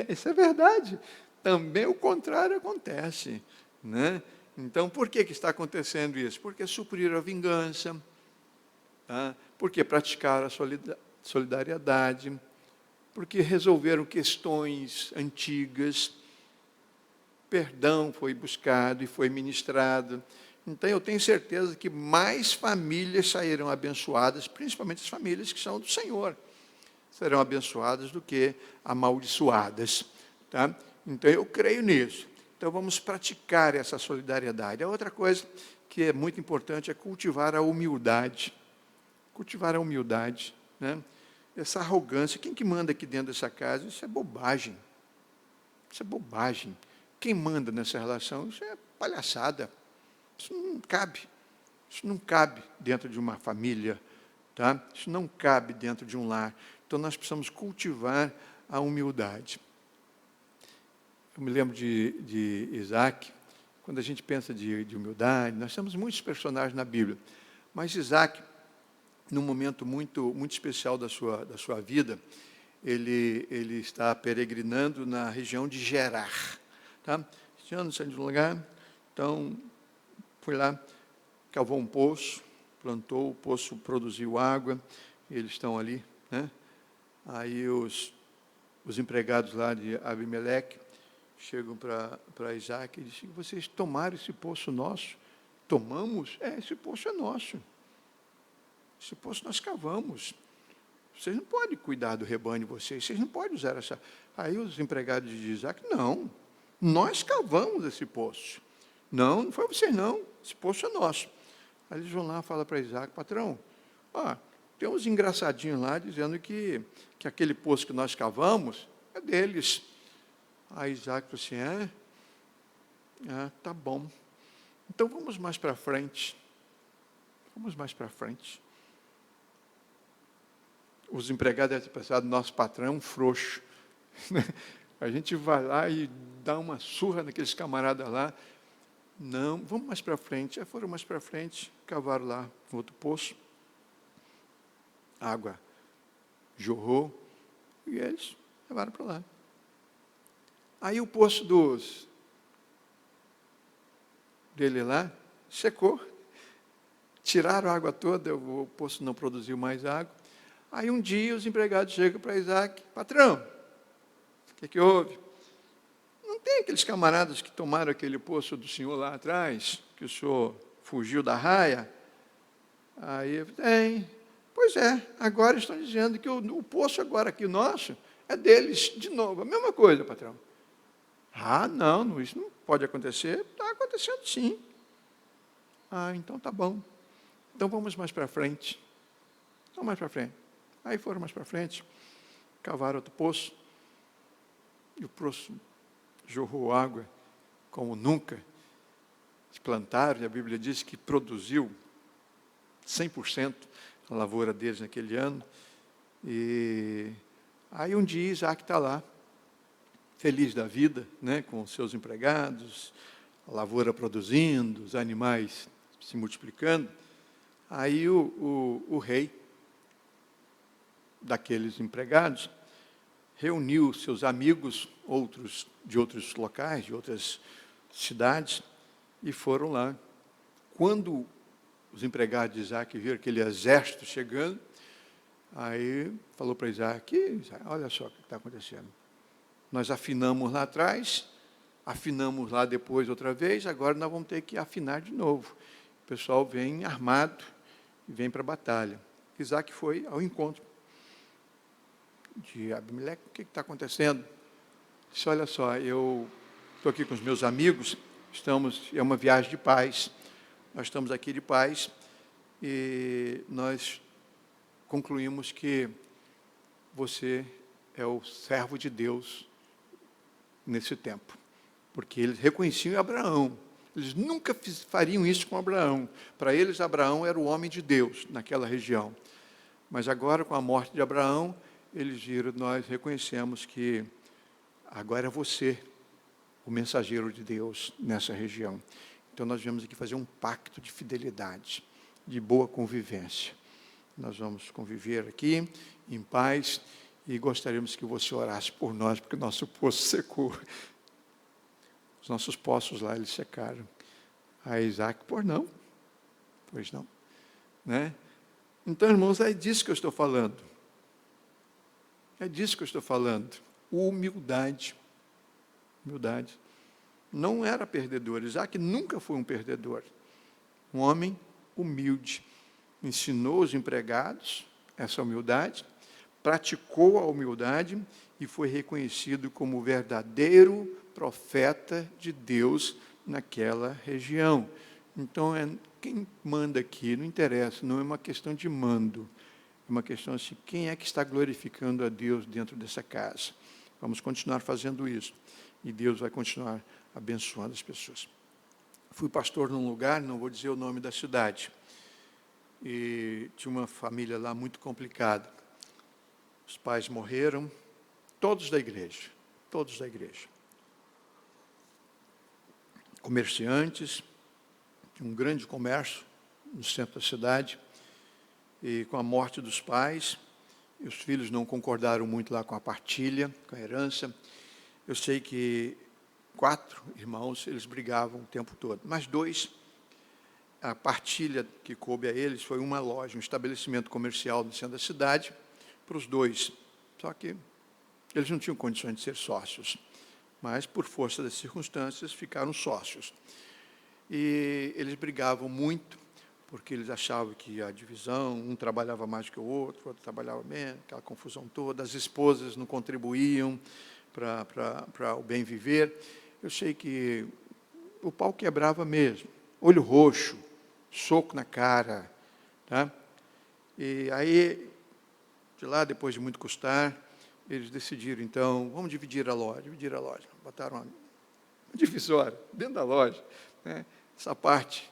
A: Isso é verdade. Também o contrário acontece, né? Então, por que está acontecendo isso? Porque supriram a vingança, tá? Porque praticaram a solidariedade, porque resolveram questões antigas, perdão foi buscado e foi ministrado. Então, eu tenho certeza que mais famílias sairão abençoadas, principalmente as famílias que são do Senhor, serão abençoadas do que amaldiçoadas. Tá? Então, eu creio nisso. Então, vamos praticar essa solidariedade. A outra coisa que é muito importante é cultivar a humildade. Cultivar a humildade, né? Essa arrogância. Quem que manda aqui dentro dessa casa? Isso é bobagem. Isso é bobagem. Quem manda nessa relação? Isso é palhaçada. Isso não cabe. Isso não cabe dentro de uma família. Tá? Isso não cabe dentro de um lar. Então, nós precisamos cultivar a humildade. Eu me lembro de Isaac. Quando a gente pensa de humildade, nós temos muitos personagens na Bíblia. Mas Isaac, num momento muito, muito especial da sua vida, ele está peregrinando na região de Gerar. Tá? Este ano, saindo de um lugar, então, foi lá, cavou um poço, plantou, o poço produziu água, e eles estão ali, né? Aí os empregados lá de Abimeleque chegam para Isaac e dizem: vocês tomaram esse poço nosso? Tomamos? Esse poço é nosso. Esse poço nós cavamos. Vocês não podem cuidar do rebanho de vocês não podem usar essa... Aí os empregados de Isaac: não, nós cavamos esse poço. Não, não foi vocês não, esse poço é nosso. Aí eles vão lá e falam para Isaac: patrão, tem uns engraçadinhos lá dizendo que aquele poço que nós cavamos é deles. Aí Isaac falou assim: tá bom. Então vamos mais para frente. Vamos mais para frente. Os empregados devem ter pensado: nosso patrão é um frouxo. A gente vai lá e dá uma surra naqueles camaradas lá. Não, vamos mais para frente. Aí foram mais para frente, cavaram lá um outro poço. Água jorrou e eles levaram para lá. Aí o poço dele lá secou. Tiraram a água toda, o poço não produziu mais água. Aí um dia os empregados chegam para Isaac: patrão, o que houve? Não tem aqueles camaradas que tomaram aquele poço do senhor lá atrás, que o senhor fugiu da raia? Aí, tem. Pois é, agora estão dizendo que o poço agora aqui nosso é deles de novo. A mesma coisa, patrão. Não, isso não pode acontecer. Está acontecendo sim. Então tá bom. Então vamos mais para frente. Vamos mais para frente. Aí foram mais para frente, cavaram outro poço, e o poço jorrou água como nunca. Plantaram, e a Bíblia diz que produziu 100% a lavoura deles naquele ano. E aí um dia Isaac está lá, feliz da vida, né, com seus empregados, a lavoura produzindo, os animais se multiplicando. Aí o rei daqueles empregados reuniu seus amigos, outros de outros locais, de outras cidades, e foram lá. Quando os empregados de Isaac viram aquele exército chegando, aí falou para Isaac, olha só o que está acontecendo. Nós afinamos lá atrás, afinamos lá depois outra vez, agora nós vamos ter que afinar de novo. O pessoal vem armado e vem para a batalha. Isaac foi ao encontro de Abimeleque. O que está acontecendo? Disse, olha só, eu estou aqui com os meus amigos, é uma viagem de paz, nós estamos aqui de paz, e nós concluímos que você é o servo de Deus nesse tempo, porque eles reconheciam Abraão. Eles nunca fariam isso com Abraão. Para eles, Abraão era o homem de Deus naquela região. Mas agora, com a morte de Abraão, eles viram, nós reconhecemos que agora é você, o mensageiro de Deus nessa região. Então, nós viemos aqui fazer um pacto de fidelidade, de boa convivência. Nós vamos conviver aqui em paz e gostaríamos que você orasse por nós, porque o nosso poço secou. Os nossos poços lá, eles secaram. Aí Isaac, pois não. Né? Então, irmãos, é disso que eu estou falando. É disso que eu estou falando. Humildade. Humildade. Não era perdedor. Isaac nunca foi um perdedor. Um homem humilde. Ensinou os empregados essa humildade, praticou a humildade e foi reconhecido como verdadeiro profeta de Deus naquela região. Então, quem manda aqui, não interessa, não é uma questão de mando, é uma questão assim, quem é que está glorificando a Deus dentro dessa casa? Vamos continuar fazendo isso, e Deus vai continuar abençoando as pessoas. Fui pastor num lugar, não vou dizer o nome da cidade, e tinha uma família lá muito complicada. Os pais morreram, todos da igreja. Comerciantes, um grande comércio no centro da cidade, e com a morte dos pais, os filhos não concordaram muito lá com a partilha, com a herança. Eu sei que 4 irmãos, eles brigavam o tempo todo, mas 2, a partilha que coube a eles foi uma loja, um estabelecimento comercial no centro da cidade, para os 2. Só que eles não tinham condições de ser sócios, mas, por força das circunstâncias, ficaram sócios. E eles brigavam muito, porque eles achavam que a divisão, um trabalhava mais que o outro trabalhava menos, aquela confusão toda, as esposas não contribuíam para o bem viver. Eu sei que o pau quebrava mesmo, olho roxo, soco na cara. Tá? E aí, de lá, depois de muito custar, eles decidiram, então, vamos dividir a loja. Botaram uma divisória dentro da loja. Né? Essa parte,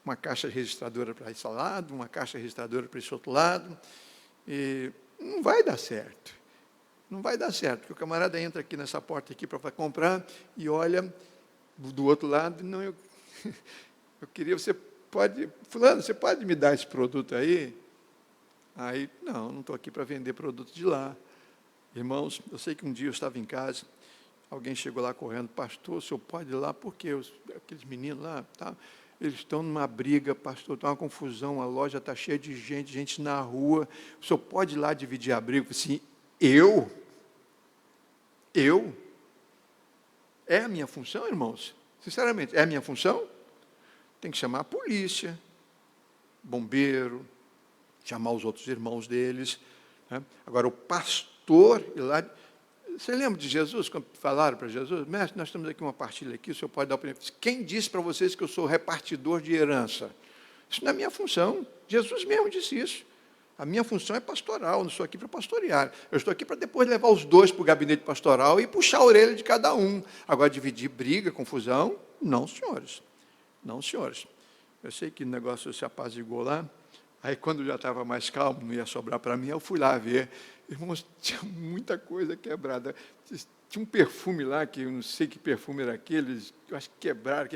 A: uma caixa registradora para esse lado, uma caixa registradora para esse outro lado. E não vai dar certo. Não vai dar certo, porque o camarada entra aqui nessa porta aqui para comprar e olha do outro lado, não, eu queria, fulano, você pode me dar esse produto aí? Aí, não estou aqui para vender produto de lá. Irmãos, eu sei que um dia eu estava em casa, alguém chegou lá correndo, pastor, o senhor pode ir lá? Por quê? Aqueles meninos lá, tá, eles estão numa briga, pastor, está uma confusão, a loja está cheia de gente na rua, o senhor pode ir lá dividir a briga? Eu falei assim, eu? É a minha função, irmãos? Sinceramente, é a minha função? Tem que chamar a polícia, bombeiro, chamar os outros irmãos deles. Né? Agora, o pastor, lá, você lembra de Jesus, quando falaram para Jesus, mestre, nós temos aqui uma partilha aqui, o senhor pode dar opinião. Quem disse para vocês que eu sou repartidor de herança? Isso não é minha função. Jesus mesmo disse isso. A minha função é pastoral, eu não estou aqui para pastorear. Eu estou aqui para depois levar os 2 para o gabinete pastoral e puxar a orelha de cada um. Agora, dividir briga, confusão, não, senhores. Não, senhores. Eu sei que o negócio se apaziguou lá. Aí, quando já estava mais calmo, não ia sobrar para mim, eu fui lá ver. Irmãos, tinha muita coisa quebrada. Tinha um perfume lá, que eu não sei que perfume era aquele, eu acho que quebraram.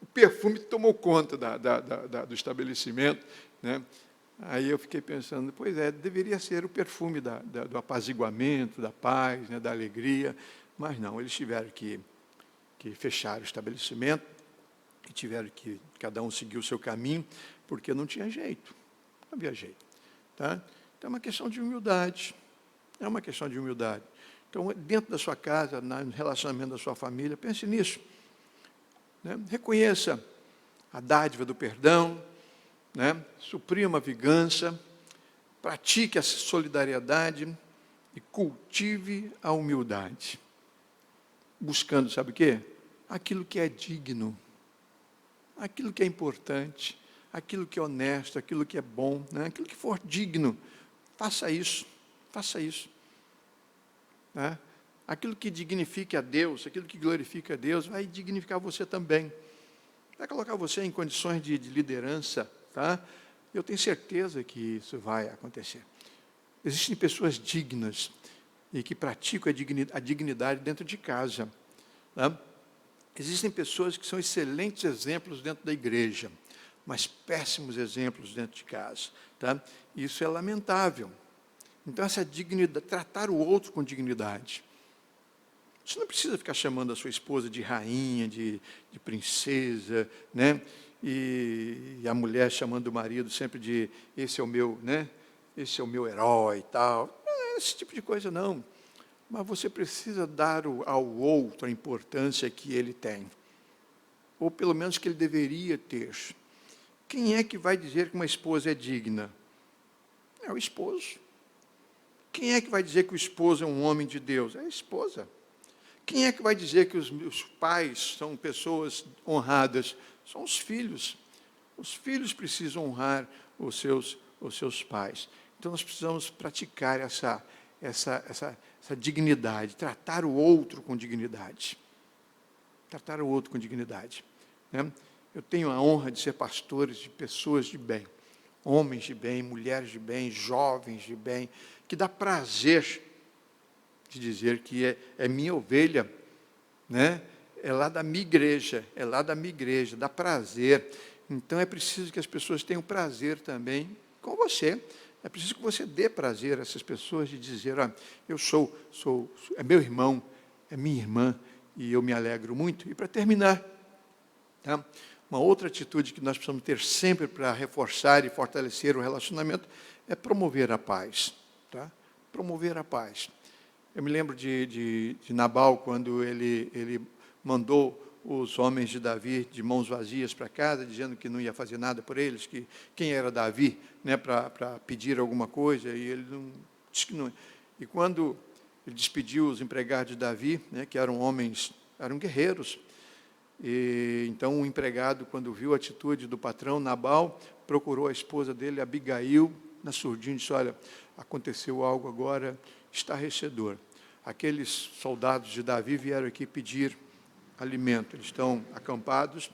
A: O perfume tomou conta do estabelecimento, né? Aí eu fiquei pensando, pois é, deveria ser o perfume do apaziguamento, da paz, né, da alegria, mas não, eles tiveram que fechar o estabelecimento, e tiveram que cada um seguir o seu caminho, porque não tinha jeito, não havia jeito. Tá? Então é uma questão de humildade, é uma questão de humildade. Então, dentro da sua casa, no relacionamento da sua família, pense nisso. Né? Reconheça a dádiva do perdão, né? Suprima a vingança, pratique a solidariedade e cultive a humildade. Buscando, sabe o quê? Aquilo que é digno, aquilo que é importante, aquilo que é honesto, aquilo que é bom, né? Aquilo que for digno, faça isso, faça isso. Né? Aquilo que dignifique a Deus, aquilo que glorifica a Deus, vai dignificar você também. Vai colocar você em condições de liderança, tá? Eu tenho certeza que isso vai acontecer. Existem pessoas dignas e que praticam a dignidade dentro de casa. Tá? Existem pessoas que são excelentes exemplos dentro da igreja, mas péssimos exemplos dentro de casa. Tá? Isso é lamentável. Então, essa dignidade, tratar o outro com dignidade. Você não precisa ficar chamando a sua esposa de rainha, de princesa, né? E a mulher chamando o marido sempre de esse é o meu, né? Esse é o meu herói e tal. Não é esse tipo de coisa, não. Mas você precisa dar ao outro a importância que ele tem. Ou pelo menos que ele deveria ter. Quem é que vai dizer que uma esposa é digna? É o esposo. Quem é que vai dizer que o esposo é um homem de Deus? É a esposa. Quem é que vai dizer que os pais são pessoas honradas? São os filhos. Os filhos precisam honrar os seus pais. Então, nós precisamos praticar essa dignidade, tratar o outro com dignidade. Tratar o outro com dignidade. Né? Eu tenho a honra de ser pastores de pessoas de bem, homens de bem, mulheres de bem, jovens de bem, que dá prazer de dizer que é minha ovelha, né? É lá da minha igreja, dá prazer. Então, é preciso que as pessoas tenham prazer também com você. É preciso que você dê prazer a essas pessoas de dizer, eu é meu irmão, é minha irmã, e eu me alegro muito. E para terminar, tá? Uma outra atitude que nós precisamos ter sempre para reforçar e fortalecer o relacionamento é promover a paz. Tá? Promover a paz. Eu me lembro de Nabal, quando ele mandou os homens de Davi de mãos vazias para casa, dizendo que não ia fazer nada por eles, que quem era Davi, né, para pedir alguma coisa, e ele não, disse que não. E quando ele despediu os empregados de Davi, né, que eram homens, eram guerreiros, e então o empregado, quando viu a atitude do patrão, Nabal, procurou a esposa dele, Abigail, na surdina, e disse, olha, aconteceu algo agora estarrecedor. Aqueles soldados de Davi vieram aqui pedir alimento. Eles estão acampados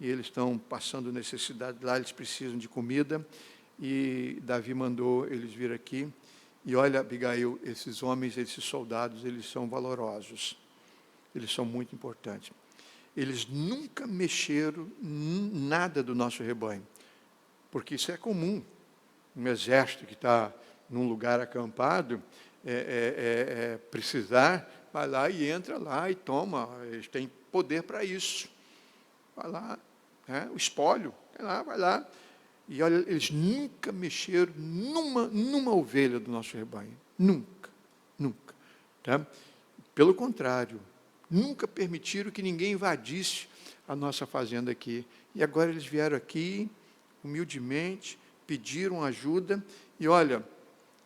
A: e eles estão passando necessidade lá, eles precisam de comida. E Davi mandou eles vir aqui. E olha, Abigail, esses homens, esses soldados, eles são valorosos. Eles são muito importantes. Eles nunca mexeram nada do nosso rebanho, porque isso é comum. Um exército que está num lugar acampado, precisar, vai lá e entra lá e toma, eles têm poder para isso. Vai lá, o espólio, vai lá. E olha, eles nunca mexeram numa ovelha do nosso rebanho. Nunca, nunca. Tá? Pelo contrário, nunca permitiram que ninguém invadisse a nossa fazenda aqui. E agora eles vieram aqui, humildemente, pediram ajuda, e olha,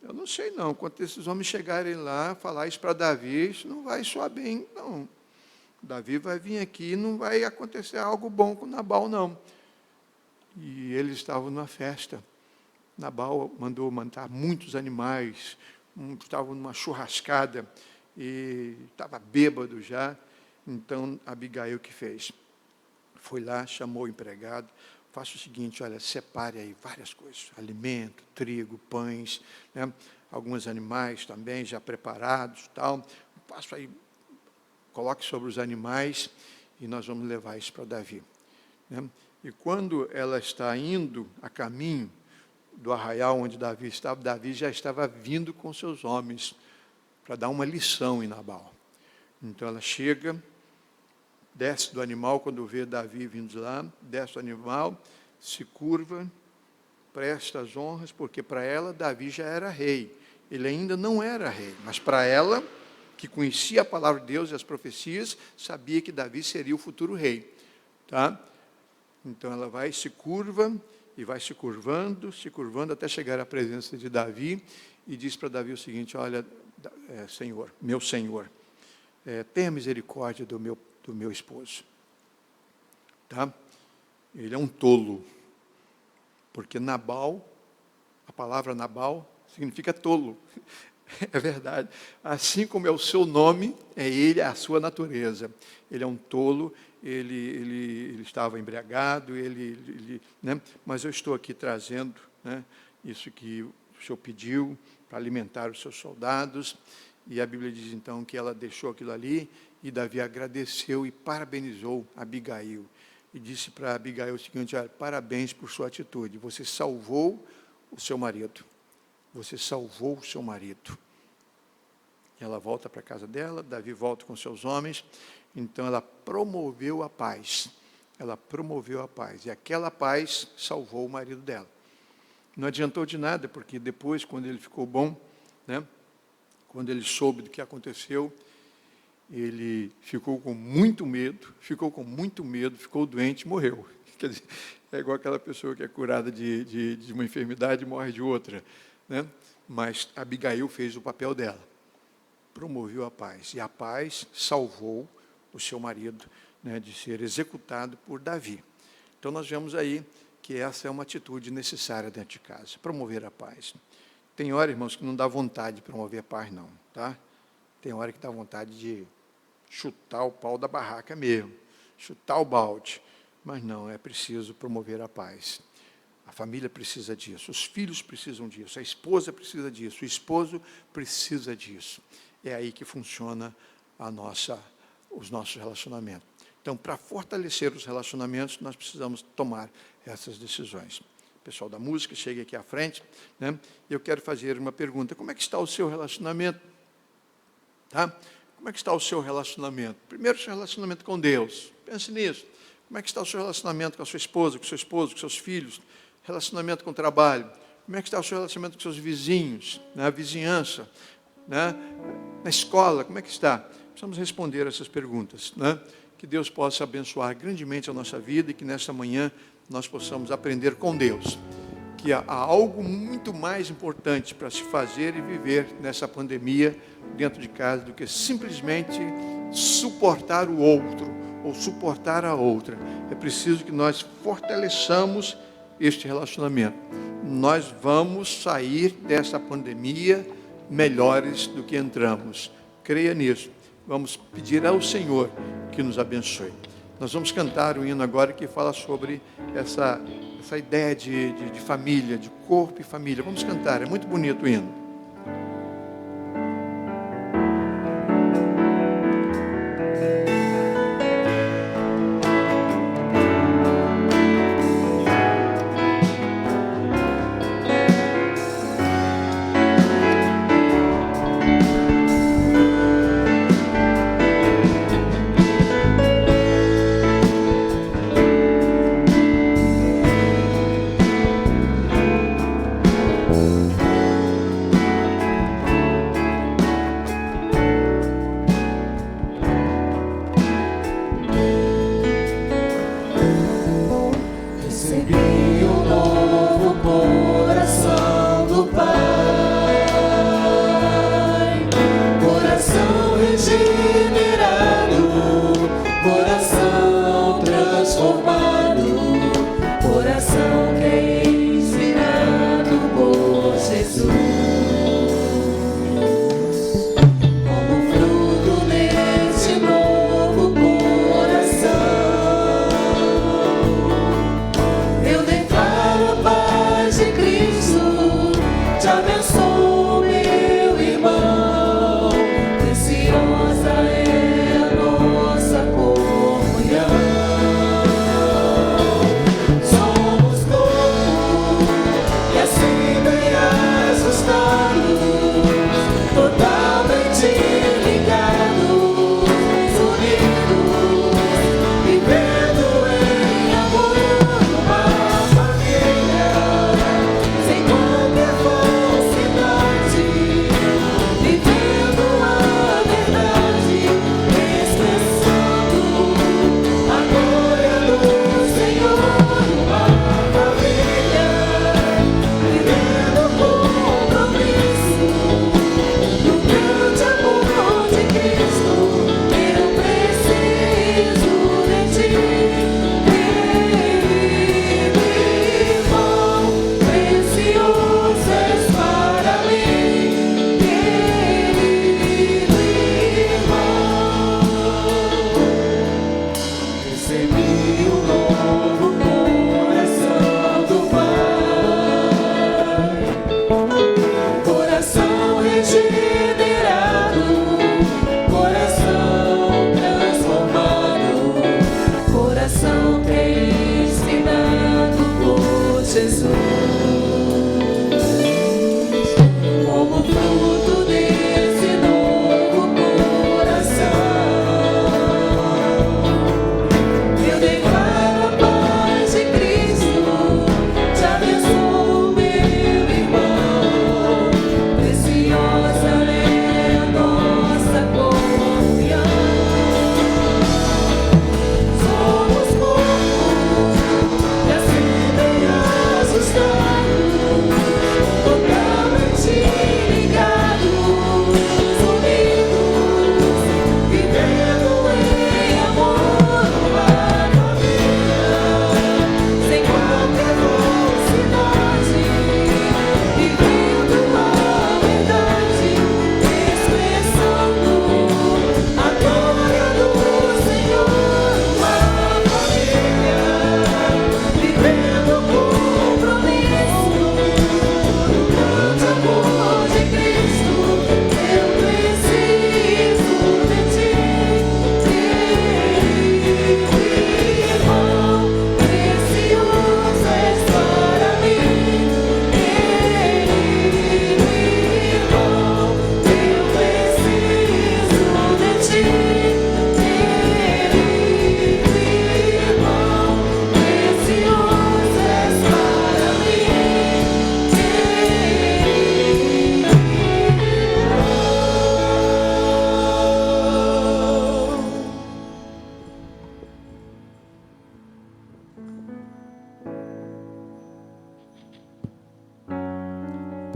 A: eu não sei não, quando esses homens chegarem lá, falar isso para Davi, isso não vai soar bem, não. Davi vai vir aqui e não vai acontecer algo bom com Nabal, não. E eles estavam numa festa. Nabal mandou matar muitos animais, estavam numa churrascada, e estava bêbado já. Então, Abigail que fez? Foi lá, chamou o empregado, faça o seguinte, olha, separe aí várias coisas, alimento, trigo, pães, né? Alguns animais também já preparados, tal. Passo aí, coloque sobre os animais e nós vamos levar isso para Davi. Né? E quando ela está indo a caminho, do arraial onde Davi já estava vindo com seus homens para dar uma lição em Nabal. Então ela chega, desce do animal quando vê Davi vindo de lá, desce do animal, se curva, presta as honras, porque para ela Davi já era rei. Ele ainda não era rei, mas para ela, que conhecia a palavra de Deus e as profecias, sabia que Davi seria o futuro rei. Tá? Então ela vai, se curva, e vai se curvando, até chegar à presença de Davi, e diz para Davi o seguinte: olha, Senhor, meu Senhor, tenha misericórdia do meu esposo. Tá? Ele é um tolo, porque Nabal, a palavra Nabal, significa tolo. É verdade. Assim como é o seu nome, é ele, a sua natureza. Ele é um tolo, ele estava embriagado, né? Mas eu estou aqui trazendo, né, isso que o Senhor pediu para alimentar os seus soldados. E a Bíblia diz então que ela deixou aquilo ali, e Davi agradeceu e parabenizou Abigail. E disse para Abigail o seguinte: olha, parabéns por sua atitude, você salvou o seu marido. Você salvou o seu marido. E ela volta para a casa dela, Davi volta com seus homens. Então ela promoveu a paz. Ela promoveu a paz. E aquela paz salvou o marido dela. Não adiantou de nada, porque depois, quando ele ficou bom, né, quando ele soube do que aconteceu, ele ficou com muito medo, ficou doente e morreu. Quer dizer, é igual aquela pessoa que é curada de uma enfermidade e morre de outra. Né? Mas Abigail fez o papel dela, promoveu a paz, e a paz salvou o seu marido, né, de ser executado por Davi. Então nós vemos aí que essa é uma atitude necessária dentro de casa, promover a paz. Tem hora, irmãos, que não dá vontade de promover a paz, não, tá? Tem hora que dá vontade de chutar o pau da barraca mesmo, chutar o balde, mas não, é preciso promover a paz. A família precisa disso, os filhos precisam disso, a esposa precisa disso, o esposo precisa disso. É aí que funciona os nossos relacionamentos. Então, para fortalecer os relacionamentos, nós precisamos tomar essas decisões. O pessoal da música, chegue aqui à frente, né? Eu quero fazer uma pergunta: como é que está o seu relacionamento? Tá? Como é que está o seu relacionamento? Primeiro, o seu relacionamento com Deus. Pense nisso. Como é que está o seu relacionamento com a sua esposa, com o seu esposo, com seus filhos? Relacionamento com o trabalho. Como é que está o seu relacionamento com seus vizinhos, na vizinhança, né? Na escola? Como é que está? Precisamos responder essas perguntas, né? Que Deus possa abençoar grandemente a nossa vida e que nesta manhã nós possamos aprender com Deus que há algo muito mais importante para se fazer e viver nessa pandemia dentro de casa do que simplesmente suportar o outro ou suportar a outra. É preciso que nós fortaleçamos este relacionamento. Nós vamos sair dessa pandemia melhores do que entramos. Creia nisso. Vamos pedir ao Senhor que nos abençoe. Nós vamos cantar um hino agora que fala sobre essa ideia de família, de corpo e família. Vamos cantar, é muito bonito o hino.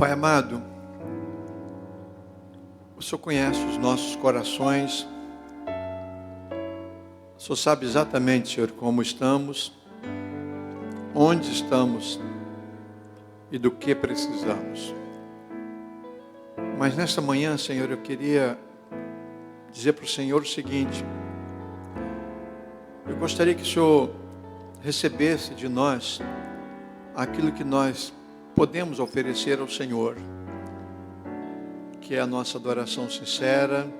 A: Pai amado, o Senhor conhece os nossos corações, o Senhor sabe exatamente, Senhor, como estamos, onde estamos e do que precisamos. Mas nesta manhã, Senhor, eu queria dizer para o Senhor o seguinte: eu gostaria que o Senhor recebesse de nós aquilo que nós podemos oferecer ao Senhor, que é a nossa adoração sincera,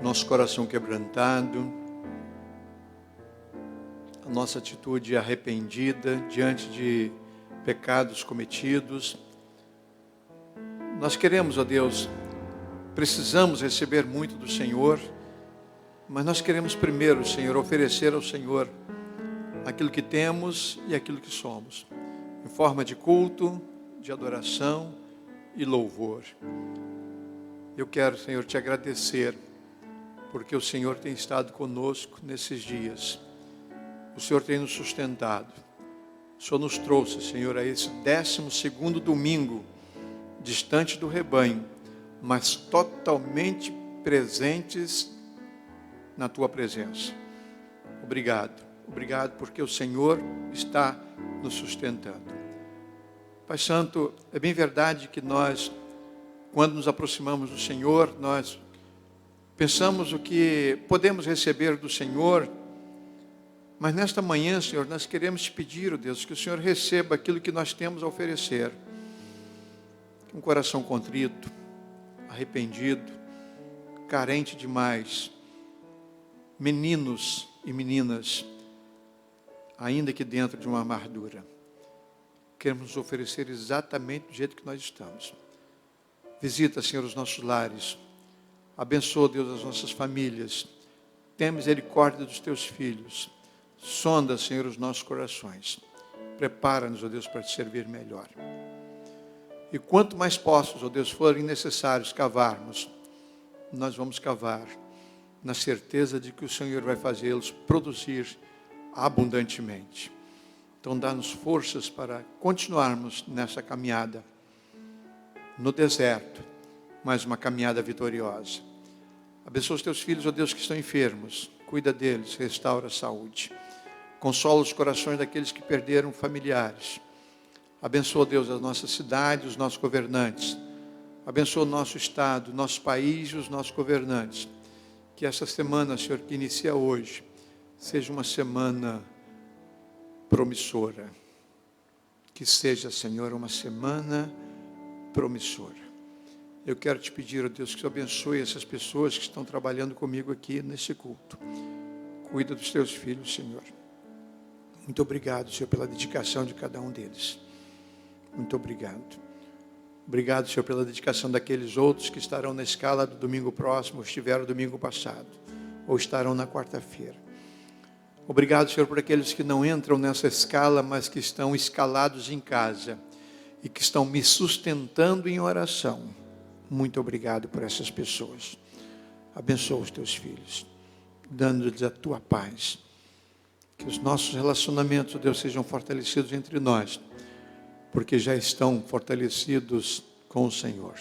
A: nosso coração quebrantado, a nossa atitude arrependida diante de pecados cometidos. Nós queremos, ó Deus, precisamos receber muito do Senhor, mas nós queremos primeiro, Senhor, oferecer ao Senhor aquilo que temos e aquilo que somos, em forma de culto, de adoração e louvor. Eu quero, Senhor, te agradecer, porque o Senhor tem estado conosco nesses dias. O Senhor tem nos sustentado. O Senhor nos trouxe, Senhor, a esse 12º domingo, distante do rebanho, mas totalmente presentes na Tua presença. Obrigado. Obrigado porque o Senhor está nos sustentando. Pai Santo, é bem verdade que nós, quando nos aproximamos do Senhor, nós pensamos o que podemos receber do Senhor, mas nesta manhã, Senhor, nós queremos te pedir, ó Deus, que o Senhor receba aquilo que nós temos a oferecer. Um coração contrito, arrependido, carente demais, meninos e meninas, ainda que dentro de uma amargura. Queremos nos oferecer exatamente do jeito que nós estamos. Visita, Senhor, os nossos lares. Abençoa, Deus, as nossas famílias. Tenha misericórdia dos teus filhos. Sonda, Senhor, os nossos corações. Prepara-nos, ó Deus, para te servir melhor. E quanto mais poços, ó Deus, forem necessários cavarmos, nós vamos cavar, na certeza de que o Senhor vai fazê-los produzir abundantemente. Então dá-nos forças para continuarmos nessa caminhada, no deserto, mas uma caminhada vitoriosa. Abençoa os teus filhos, ó Deus, que estão enfermos. Cuida deles, restaura a saúde. Consola os corações daqueles que perderam familiares. Abençoa, Deus, a nossa cidade, os nossos governantes. Abençoa o nosso estado, o nosso país e os nossos governantes. Que essa semana, Senhor, que inicia hoje, seja uma semana promissora. Que seja, Senhor, uma semana promissora. Eu quero te pedir, ó Deus, que o Senhor abençoe essas pessoas que estão trabalhando comigo aqui nesse culto. Cuida dos teus filhos, Senhor. Muito obrigado, Senhor, pela dedicação de cada um deles. Muito obrigado. Obrigado, Senhor, pela dedicação daqueles outros que estarão na escala do domingo próximo, ou estiveram domingo passado, ou estarão na quarta-feira. Obrigado, Senhor, por aqueles que não entram nessa escala, mas que estão escalados em casa e que estão me sustentando em oração. Muito obrigado por essas pessoas. Abençoa os teus filhos, dando-lhes a tua paz. Que os nossos relacionamentos, Deus, sejam fortalecidos entre nós, porque já estão fortalecidos com o Senhor.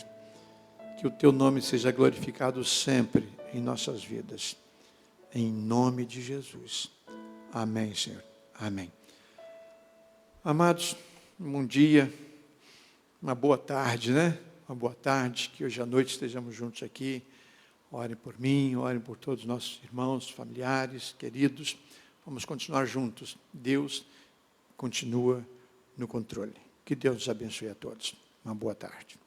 A: Que o teu nome seja glorificado sempre em nossas vidas. Em nome de Jesus. Amém, Senhor. Amém. Amados, um bom dia, uma boa tarde, né? Uma boa tarde, que hoje à noite estejamos juntos aqui. Orem por mim, orem por todos os nossos irmãos, familiares, queridos. Vamos continuar juntos. Deus continua no controle. Que Deus os abençoe a todos. Uma boa tarde.